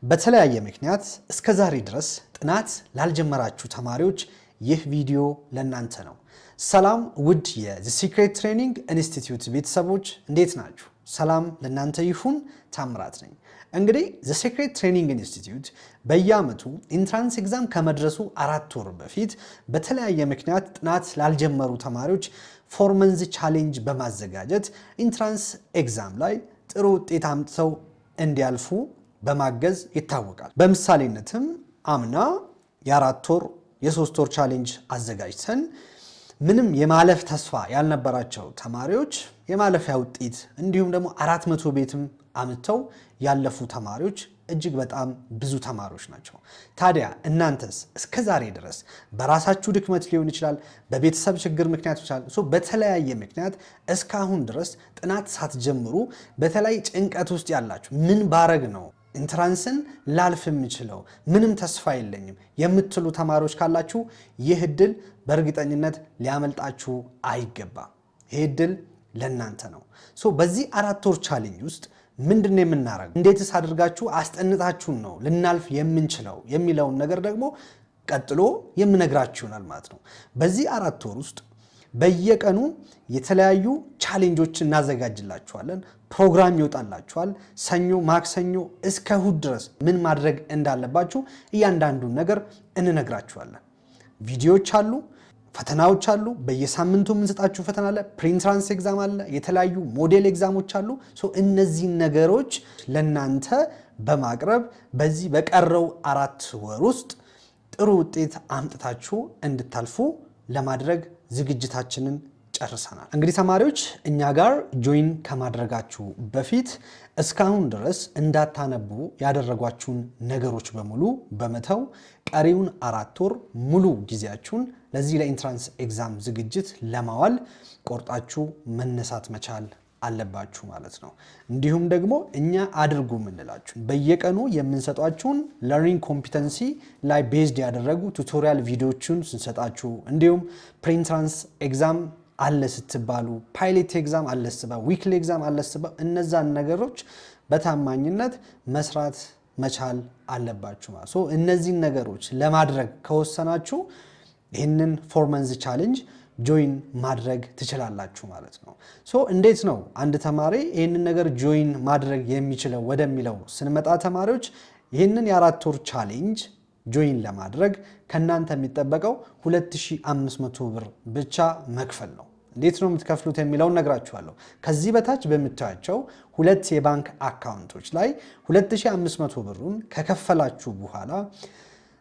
በተለያየ ምክንያት እስከ ዛሬ ድረስ ጥናት ላልጀመራችሁ ተማሪዎች ይህ ቪዲዮ ለእናንተ ነው። ሰላም ውድ የዘ ሲክሬት ትሬኒንግ ኢንስቲትዩት ቤተሰቦች እንዴት ናችሁ? ሰላም ለእናንተ ይሁን። ታምራት ነኝ። እንግዲህ ዘ ሲክሬት ትሬኒንግ ኢንስቲትዩት በየዓመቱ ኢንትራንስ ኤግዛም ከመድረሱ 4 ወር በፊት በተለያየ ምክንያት ጥናት ላልጀመሩ ተማሪዎች 4 መንዝ ቻሌንጅ በማዘጋጀት ኢንትራንስ ኤግዛም ላይ ጥሩ ውጤት አምጥተው እንዲያልፉ በማገዝ ይታወቃል። በምሳሌነትም አምና የ4 ወር የ3 ወር ቻሌንጅ አዘጋጅተን ምንም የማለፍ ተስፋ ያልነበራቸው ተማሪዎች የማለፊያ ውጤት እንዲሁም ደግሞ 400 ቤትም አምጥተው ያለፉ ተማሪዎች እጅግ በጣም ብዙ ተማሪዎች ናቸው። ታዲያ እናንተስ እስከዛሬ ድረስ በራሳችሁ ድክመት ሊሆን ይችላል፣ በቤተሰብ ችግር ምክንያት ይችላል፣ በተለያየ ምክንያት እስካሁን ድረስ ጥናት ሳትጀምሩ በተለይ ጭንቀት ውስጥ ያላችሁ ምን ባረግ ነው ኢንትራንስን ላልፍ የምችለው ምንም ተስፋ የለኝም የምትሉ ተማሪዎች ካላችሁ ይህ እድል በእርግጠኝነት ሊያመልጣችሁ አይገባም። ይህ እድል ለእናንተ ነው። በዚህ 4 ወር ቻሌንጅ ውስጥ ምንድነው የምናደርገው? እንዴትስ አድርጋችሁ አስጠንታችሁን ነው ልናልፍ የምንችለው የሚለውን ነገር ደግሞ ቀጥሎ የምነግራችሁ ይሆናል ማለት ነው። በዚህ 4 ወር ውስጥ በየቀኑ የተለያዩ ቻሌንጆችን እናዘጋጅላችኋለን። ፕሮግራም ይወጣላችኋል። ሰኞ፣ ማክሰኞ እስከ እሁድ ድረስ ምን ማድረግ እንዳለባችሁ እያንዳንዱን ነገር እንነግራችኋለን። ቪዲዮዎች አሉ፣ ፈተናዎች አሉ። በየሳምንቱ የምንሰጣችሁ ፈተና አለ፣ ፕሪኢንትራንስ ኤግዛም አለ፣ የተለያዩ ሞዴል ኤግዛሞች አሉ። እነዚህን ነገሮች ለናንተ በማቅረብ በዚህ በቀረው 4 ወር ውስጥ ጥሩ ውጤት አምጥታችሁ እንድታልፉ ለማድረግ ዝግጅታችንን ጨርሰናል። እንግዲህ ተማሪዎች እኛ ጋር ጆይን ከማድረጋችሁ በፊት እስካሁን ድረስ እንዳታነቡ ያደረጓችሁን ነገሮች በሙሉ በመተው ቀሪውን 4 ወር ሙሉ ጊዜያችሁን ለዚህ ለኢንትራንስ ኤግዛም ዝግጅት ለማዋል ቆርጣችሁ መነሳት መቻል አለባችሁ ማለት ነው። እንዲሁም ደግሞ እኛ አድርጉ የምንላችሁ በየቀኑ የምንሰጧችሁን ለርኒንግ ኮምፒተንሲ ላይ ቤዝድ ያደረጉ ቱቶሪያል ቪዲዮዎችን ስንሰጣችሁ እንዲሁም ፕሪኢንትራንስ ኤግዛም አለ ስትባሉ ፓይለት ኤግዛም አለ ስትባሉ ዊክሊ ኤግዛም አለ ስትባሉ እነዛን ነገሮች በታማኝነት መስራት መቻል አለባችሁ ማለት ነው። እነዚህን ነገሮች ለማድረግ ከወሰናችሁ ይህንን 4 መንዝ ቻሌንጅ ጆይን ማድረግ ትችላላችሁ ማለት ነው። እንዴት ነው አንድ ተማሪ ይህንን ነገር ጆይን ማድረግ የሚችለው ወደሚለው ስንመጣ ተማሪዎች ይህንን የ4 ወር ቻሌንጅ ጆይን ለማድረግ ከናንተ የሚጠበቀው 2500 ብር ብቻ መክፈል ነው። እንዴት ነው የምትከፍሉት የሚለውን ነግራችኋለሁ። ከዚህ በታች በምታዩቸው 2 የባንክ አካውንቶች ላይ 2500 ብሩን ከከፈላችሁ በኋላ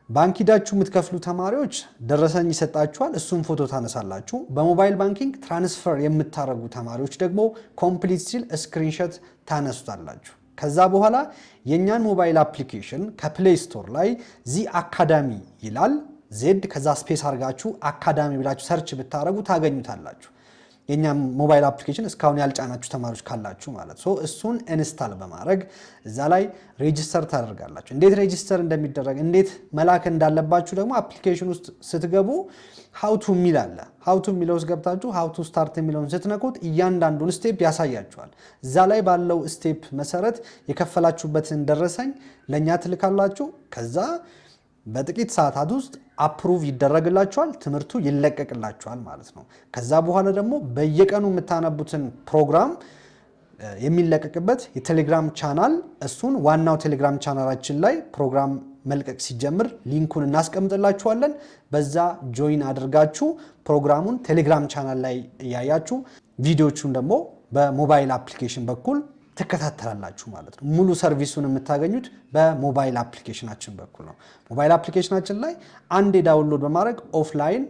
ባንክ ሂዳችሁ የምትከፍሉ ተማሪዎች ደረሰኝ ይሰጣችኋል። እሱም ፎቶ ታነሳላችሁ። በሞባይል ባንኪንግ ትራንስፈር የምታደርጉ ተማሪዎች ደግሞ ኮምፕሊት ሲል ስክሪንሾት ታነሱታላችሁ። ከዛ በኋላ የኛን ሞባይል አፕሊኬሽን ከፕሌይ ስቶር ላይ ዚ አካዳሚ ይላል ዜድ ከዛ ስፔስ አድርጋችሁ አካዳሚ ብላችሁ ሰርች ብታደርጉ ታገኙታላችሁ። የኛን ሞባይል አፕሊኬሽን እስካሁን ያልጫናችሁ ተማሪዎች ካላችሁ ማለት ነው። እሱን ኢንስታል በማድረግ እዛ ላይ ሬጂስተር ታደርጋላችሁ። እንዴት ሬጂስተር እንደሚደረግ እንዴት መላክ እንዳለባችሁ ደግሞ አፕሊኬሽን ውስጥ ስትገቡ ሃውቱ የሚል አለ። ሃውቱ የሚለው ውስጥ ገብታችሁ ሃውቱ ስታርት የሚለውን ስትነኩት እያንዳንዱን ስቴፕ ያሳያችኋል። እዛ ላይ ባለው ስቴፕ መሰረት የከፈላችሁበትን ደረሰኝ ለኛ ትልካላችሁ። ከዛ በጥቂት ሰዓታት ውስጥ አፕሩቭ ይደረግላችኋል፣ ትምህርቱ ይለቀቅላችኋል ማለት ነው። ከዛ በኋላ ደግሞ በየቀኑ የምታነቡትን ፕሮግራም የሚለቀቅበት የቴሌግራም ቻናል እሱን ዋናው ቴሌግራም ቻናላችን ላይ ፕሮግራም መልቀቅ ሲጀምር ሊንኩን እናስቀምጥላችኋለን። በዛ ጆይን አድርጋችሁ ፕሮግራሙን ቴሌግራም ቻናል ላይ እያያችሁ ቪዲዮቹን ደግሞ በሞባይል አፕሊኬሽን በኩል ትከታተላላችሁ ማለት ነው። ሙሉ ሰርቪሱን የምታገኙት በሞባይል አፕሊኬሽናችን በኩል ነው። ሞባይል አፕሊኬሽናችን ላይ አንዴ ዳውንሎድ በማድረግ ኦፍላይን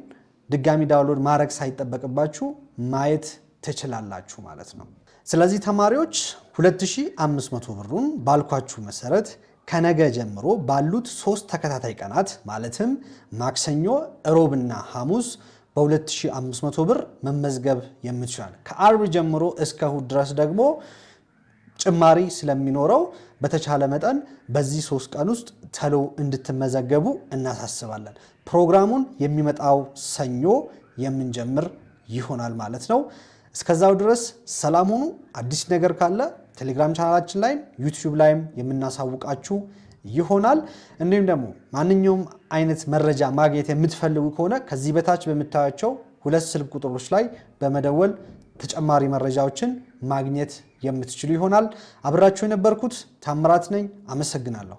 ድጋሚ ዳውንሎድ ማድረግ ሳይጠበቅባችሁ ማየት ትችላላችሁ ማለት ነው። ስለዚህ ተማሪዎች 2500 ብሩን ባልኳችሁ መሰረት ከነገ ጀምሮ ባሉት 3 ተከታታይ ቀናት ማለትም ማክሰኞ፣ ሮብና ሐሙስ በ2500 ብር መመዝገብ የምትችላል። ከአርብ ጀምሮ እስከ እሁድ ድረስ ደግሞ ጭማሪ ስለሚኖረው በተቻለ መጠን በዚህ 3 ቀን ውስጥ ተሎ እንድትመዘገቡ እናሳስባለን። ፕሮግራሙን የሚመጣው ሰኞ የምንጀምር ይሆናል ማለት ነው። እስከዛው ድረስ ሰላም ሁኑ። አዲስ ነገር ካለ ቴሌግራም ቻናላችን ላይ ዩቲዩብ ላይም የምናሳውቃችሁ ይሆናል። እንዲሁም ደግሞ ማንኛውም አይነት መረጃ ማግኘት የምትፈልጉ ከሆነ ከዚህ በታች በምታዩቸው 2 ስልክ ቁጥሮች ላይ በመደወል ተጨማሪ መረጃዎችን ማግኘት የምትችሉ ይሆናል። አብራችሁ የነበርኩት ታምራት ነኝ። አመሰግናለሁ።